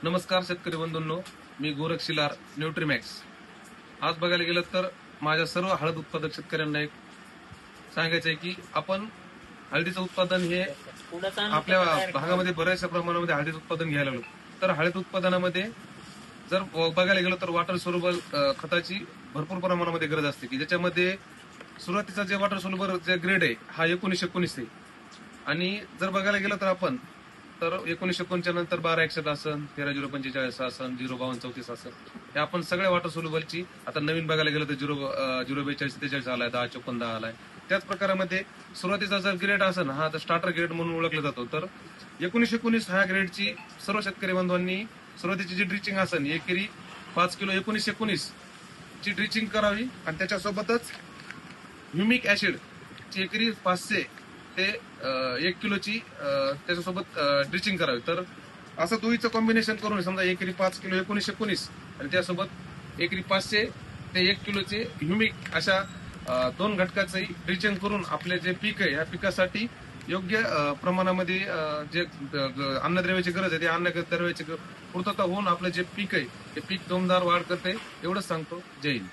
नमस्कार शेतकरी बंधूंनो, मी गोरख शिलार, न्यूट्रीमॅक्स. आज बघायला गेलं तर माझ्या सर्व हळद उत्पादक शेतकऱ्यांना एक सांगायचं आहे की आपण हळदीचं उत्पादन हे आपल्या भागामध्ये बऱ्याचशा प्रमाणामध्ये हळदीचं उत्पादन घ्यायला लागलो. तर हळद उत्पादनामध्ये जर बघायला गेलो तर वॉटर सोल्युबल खताची भरपूर प्रमाणामध्ये गरज असते की ज्याच्यामध्ये सुरुवातीचा जे वॉटर सोल्युबल जे ग्रेड आहे हा 1919 आहे. आणि जर बघायला गेलं तर आपण तर 1919 नंतर 1261 असन, 13,045 असन, 05234 असन, हे आपण सगळ्या वॉटर सोल्युबलची आता नवीन बघायला गेलं तर 04243 आलाय, 1054 आलाय. त्याच प्रकारामध्ये सुरुवातीचा जर ग्रेड असन हा तर स्टार्टर ग्रेड म्हणून ओळखला जातो. तर 1919 ह्या ग्रेडची सर्व शेतकरी बांधवांनी सुरुवातीची जी ड्रिचिंग असन एकेरी 5 किलो 1919 ची ड्रिचिंग करावी आणि त्याच्यासोबतच ह्युमिक ऍसिड ची एकरी 500 ते 1 किलोची त्याच्यासोबत ड्रिचिंग करावी. तर असं दोन्हीचं कॉम्बिनेशन करून समजा एकरी 5 किलो 1919 आणि त्यासोबत एकरी 500 ते 1 किलोचे ह्युमिक अशा दोन घटकाचंही ड्रिचिंग करून आपले जे पीक आहे या पिकासाठी योग्य प्रमाणामध्ये जे अन्नद्रव्याची गरज आहे त्या अन्नद्रव्याची पूर्तता होऊन आपलं जे पीक आहे ते पीक दमदार वाढ करते. एवढंच सांगतो. जय हिंद.